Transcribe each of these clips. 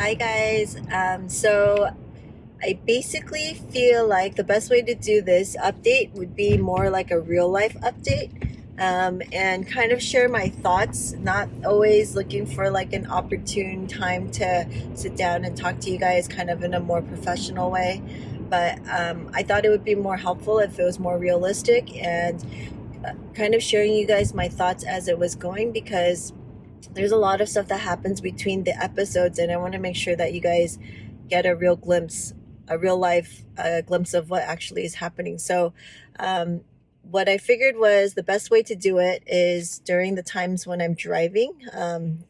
Hi guys. So I basically feel like the best way to do this update would be more like a real life update, and kind of share my thoughts, not always looking for like an opportune time to sit down and talk to you guys kind of in a more professional way. But I thought it would be more helpful if it was more realistic and kind of sharing you guys my thoughts as it was going, because there's a lot of stuff that happens between the episodes, and I want to make sure that you guys get a real glimpse, a real life glimpse of what actually is happening. So what I figured was the best way to do it is during the times when I'm driving,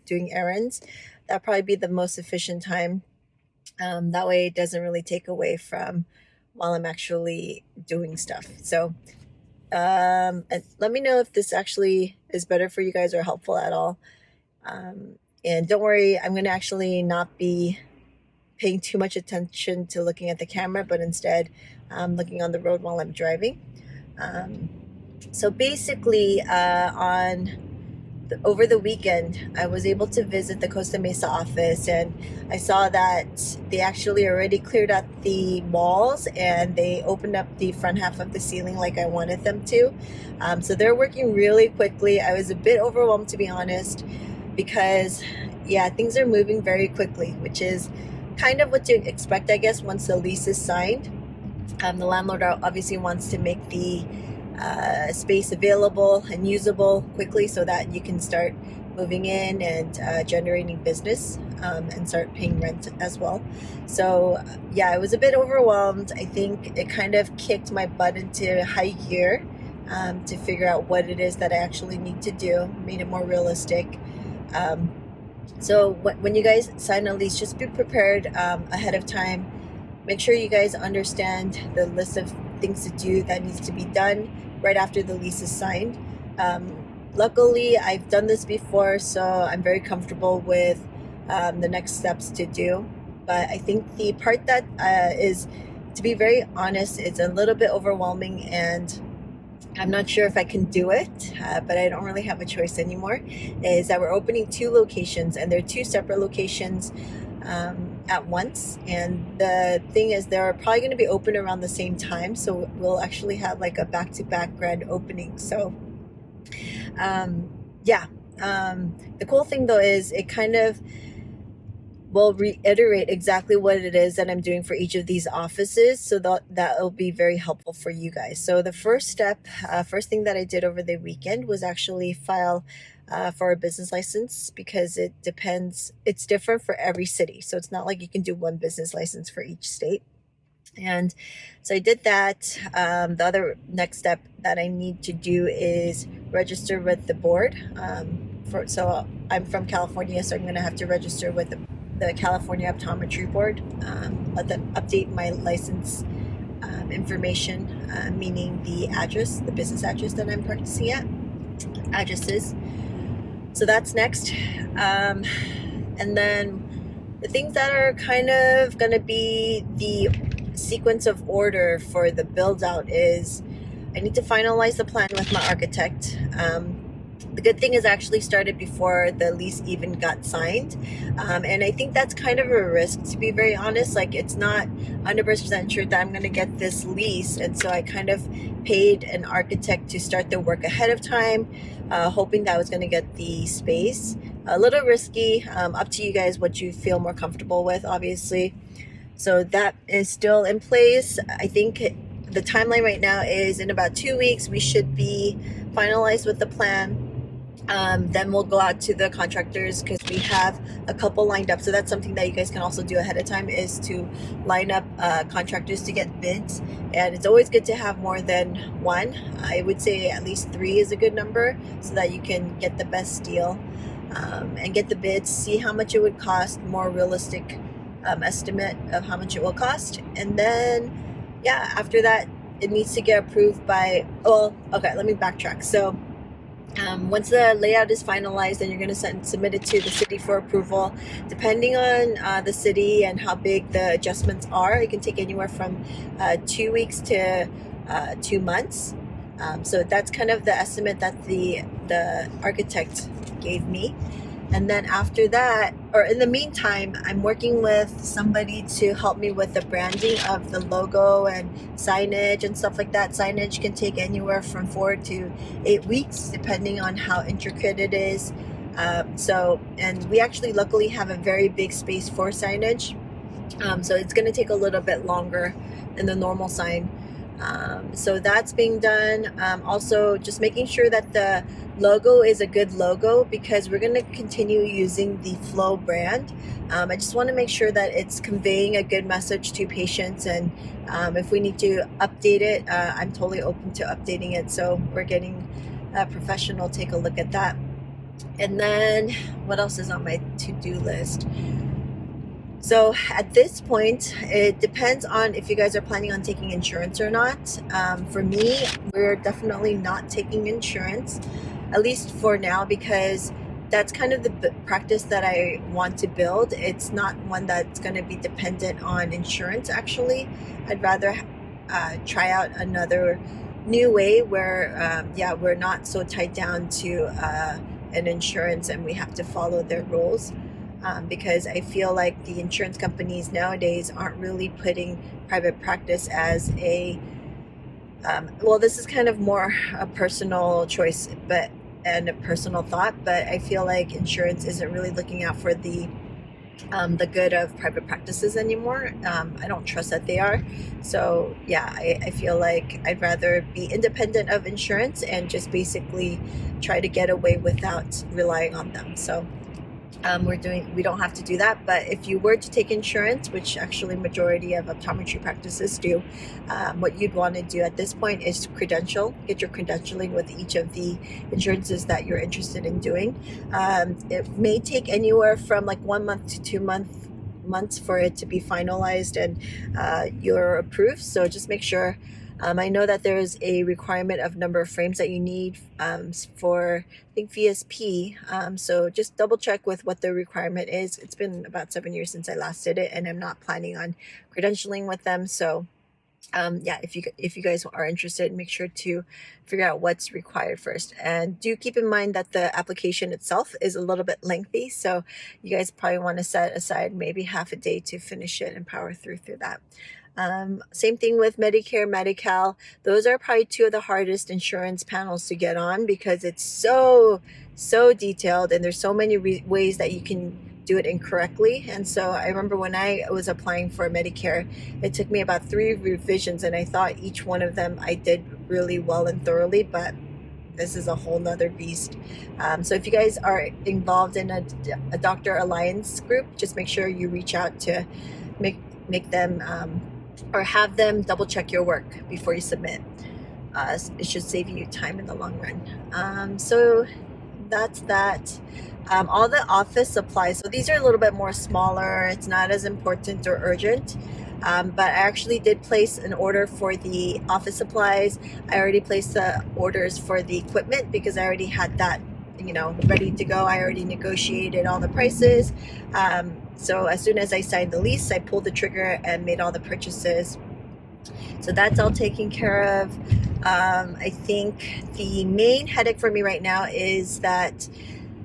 doing errands. That'd probably be the most efficient time. That way it doesn't really take away from while I'm actually doing stuff. So and let me know if this actually is better for you guys or helpful at all. And don't worry, I'm going to actually not be paying too much attention to looking at the camera, but instead looking on the road while I'm driving. So basically, over the weekend, I was able to visit the Costa Mesa office, and I saw that they actually already cleared out the walls and they opened up the front half of the ceiling like I wanted them to. So they're working really quickly. I was a bit overwhelmed, to be honest, because things are moving very quickly, which is kind of what to expect, I guess, once the lease is signed. The landlord obviously wants to make the space available and usable quickly so that you can start moving in and generating business, and start paying rent as well. So I was a bit overwhelmed. I think it kind of kicked my butt into high gear, to figure out what it is that I actually need to do, made it more realistic. So when you guys sign a lease, just be prepared ahead of time. Make sure you guys understand the list of things to do that needs to be done right after the lease is signed. Luckily, I've done this before, so I'm very comfortable with the next steps to do. But I think the part that is, to be very honest, it's a little bit overwhelming, and I'm not sure if I can do it, but I don't really have a choice anymore, is that we're opening 2 locations, and they're 2 separate locations at once. And the thing is, they're probably going to be open around the same time, so we'll actually have like a back-to-back grand opening. So the cool thing though is it kind of will reiterate exactly what it is that I'm doing for each of these offices, so that will be very helpful for you guys. So the first thing that I did over the weekend was actually file for a business license, because it's different for every city. So it's not like you can do one business license for each state. And so I did that. The other next step that I need to do is register with the board. So I'm from California, so I'm going to have to register with the California Optometry Board, let them update my license information, meaning the business address that I'm practicing at, addresses. So that's next. And then the things that are kind of going to be the sequence of order for the build out is I need to finalize the plan with my architect. The good thing is I actually started before the lease even got signed. And I think that's kind of a risk, to be very honest. Like, it's not 100% sure that I'm going to get this lease. And so I kind of paid an architect to start the work ahead of time, hoping that I was going to get the space. A little risky, up to you guys what you feel more comfortable with, obviously. So that is still in place. I think the timeline right now is in about 2 weeks, we should be finalized with the plan. Then we'll go out to the contractors, because we have a couple lined up. So that's something that you guys can also do ahead of time, is to line up contractors to get bids. And it's always good to have more than one. I would say at least 3 is a good number, so that you can get the best deal, and get the bids, see how much it would cost, more realistic estimate of how much it will cost. And then after that, it needs to get approved by, let me backtrack. So once the layout is finalized, then you're going to submit it to the city for approval. Depending on the city and how big the adjustments are, it can take anywhere from 2 weeks to 2 months. So that's kind of the estimate that the architect gave me. And then after that, or in the meantime, I'm working with somebody to help me with the branding of the logo and signage and stuff like that. Signage can take anywhere from 4 to 8 weeks, depending on how intricate it is. And we actually luckily have a very big space for signage. So it's going to take a little bit longer than the normal sign. So that's being done. Also, just making sure that the logo is a good logo, because we're going to continue using the FLOE brand. I just want to make sure that it's conveying a good message to patients, and if we need to update it, I'm totally open to updating it. So we're getting a professional take a look at that. And then what else is on my to-do list? So at this point, it depends on if you guys are planning on taking insurance or not. For me, we're definitely not taking insurance, at least for now, because that's kind of the practice that I want to build. It's not one that's going to be dependent on insurance, actually. I'd rather try out another new way where, we're not so tied down to an insurance and we have to follow their rules. Because I feel like the insurance companies nowadays aren't really putting private practice as a, this is kind of more a personal choice, and a personal thought, but I feel like insurance isn't really looking out for the good of private practices anymore. I don't trust that they are. So yeah, I feel like I'd rather be independent of insurance and just basically try to get away without relying on them. So we don't have to do that. But if you were to take insurance, which actually majority of optometry practices do, what you'd want to do at this point is get your credentialing with each of the insurances that you're interested in doing. It may take anywhere from like 1 month to 2 months for it to be finalized and you're approved. So just make sure. I know that there is a requirement of number of frames that you need for, I think, VSP. So just double check with what the requirement is. It's been about 7 years since I last did it, and I'm not planning on credentialing with them. So if you guys are interested, make sure to figure out what's required first. And do keep in mind that the application itself is a little bit lengthy. So you guys probably want to set aside maybe half a day to finish it and power through that. Same thing with Medicare, Medi-Cal. Those are probably two of the hardest insurance panels to get on, because it's so detailed and there's so many ways that you can do it incorrectly. And so I remember when I was applying for Medicare, it took me about 3 revisions, and I thought each one of them I did really well and thoroughly, but this is a whole nother beast. So if you guys are involved in a doctor alliance group, just make sure you reach out to make them or have them double check your work before you submit. It should save you time in the long run. So that's that. All the office supplies, so these are a little bit more smaller. It's not as important or urgent. But I actually did place an order for the office supplies. I already placed the orders for the equipment because I already had that, ready to go. I already negotiated all the prices. So as soon as I signed the lease, I pulled the trigger and made all the purchases. So that's all taken care of. I think the main headache for me right now is that,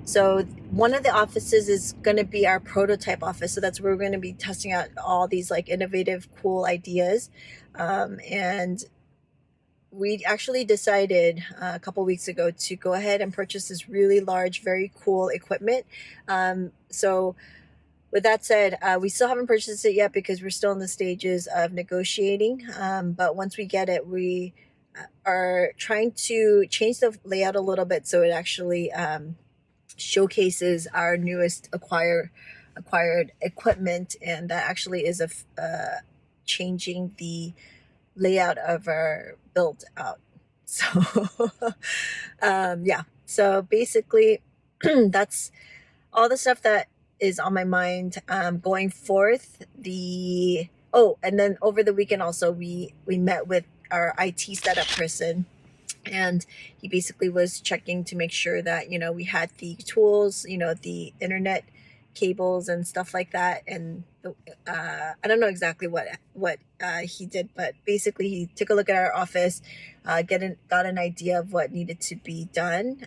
so one of the offices is going to be our prototype office. So that's where we're going to be testing out all these like innovative, cool ideas. And we actually decided a couple weeks ago to go ahead and purchase this really large, very cool equipment. So with that said, we still haven't purchased it yet because we're still in the stages of negotiating. But once we get it, we are trying to change the layout a little bit so it actually showcases our newest acquired equipment, and that actually is changing the layout of our build out. So so basically that's all the stuff that is on my mind going forth. And then over the weekend also we met with our IT setup person, and he basically was checking to make sure that we had the tools, the internet cables and stuff like that. And I don't know exactly what he did, but basically he took a look at our office, got an idea of what needed to be done,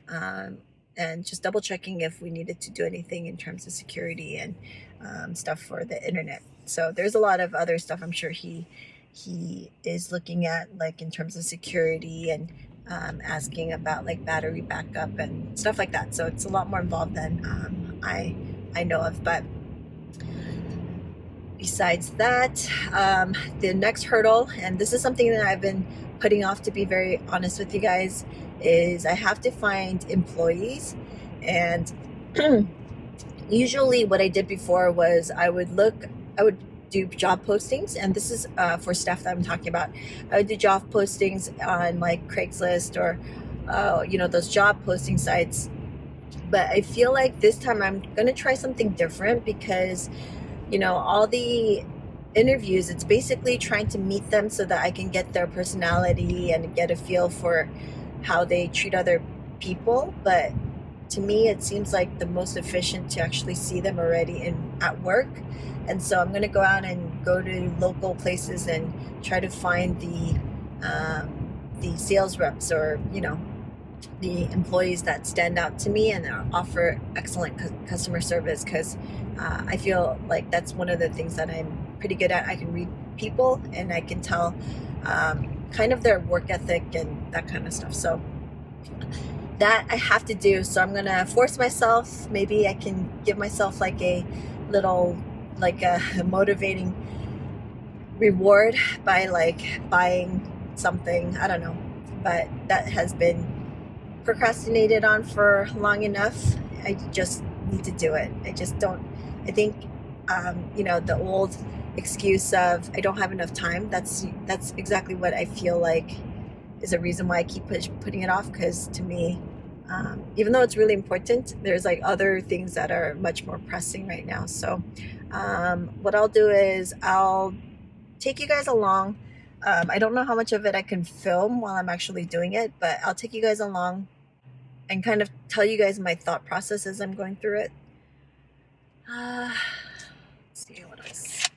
and just double checking if we needed to do anything in terms of security and stuff for the internet. So there's a lot of other stuff I'm sure he is looking at, like in terms of security and asking about like battery backup and stuff like that. So it's a lot more involved than I know of. But besides that, the next hurdle, and this is something that I've been putting off, to be very honest with you guys, is I have to find employees. And usually what I did before was I would do job postings, and this is for staff that I'm talking about. I would do job postings on like Craigslist or those job posting sites. But I feel like this time I'm gonna try something different, because all the interviews, it's basically trying to meet them so that I can get their personality and get a feel for how they treat other people. But to me, it seems like the most efficient to actually see them already at work. And so I'm going to go out and go to local places and try to find the sales reps, or the employees that stand out to me and offer excellent customer service, because I feel like that's one of the things that I'm pretty good at. I can read people and I can tell kind of their work ethic and that kind of stuff. So that I have to do. So I'm gonna force myself. Maybe I can give myself like a little, like a motivating reward by like buying something. I don't know, but that has been procrastinated on for long enough. I just need to do it. I just don't. I think the old excuse of I don't have enough time, that's exactly what I feel like is a reason why I keep putting it off. Because to me, even though it's really important, there's like other things that are much more pressing right now. So what I'll do is I'll take you guys along. I don't know how much of it I can film while I'm actually doing it, but I'll take you guys along and kind of tell you guys my thought process as I'm going through it. Let's see what else.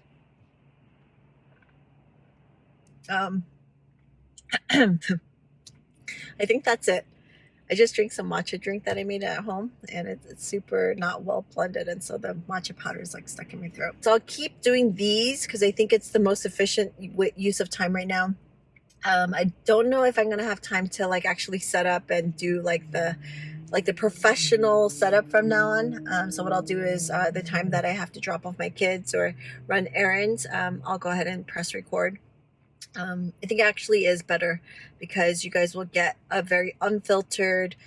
I think that's it. I just drank some matcha drink that I made at home, and it's super not well blended, and so the matcha powder is like stuck in my throat. So I'll keep doing these because I think it's the most efficient use of time right now. I don't know if I'm gonna have time to like actually set up and do like the professional setup from now on. So what I'll do is the time that I have to drop off my kids or run errands, I'll go ahead and press record. I think it actually is better because you guys will get a very unfiltered,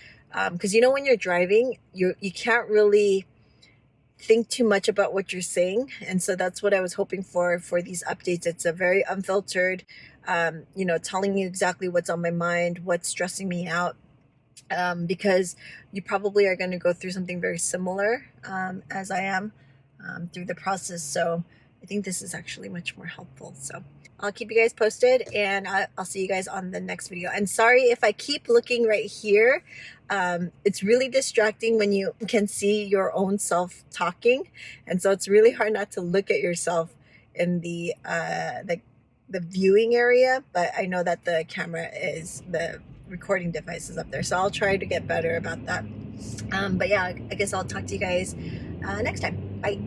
because when you're driving, you can't really think too much about what you're saying. And so that's what I was hoping for these updates. It's a very unfiltered, telling you exactly what's on my mind, what's stressing me out. Because you probably are going to go through something very similar as I am through the process. So I think this is actually much more helpful. So I'll keep you guys posted, and I'll see you guys on the next video. And sorry if I keep looking right here. It's really distracting when you can see your own self talking. And so it's really hard not to look at yourself in the viewing area. But I know that the recording device is up there, so I'll try to get better about that. But yeah, I guess I'll talk to you guys next time. Bye.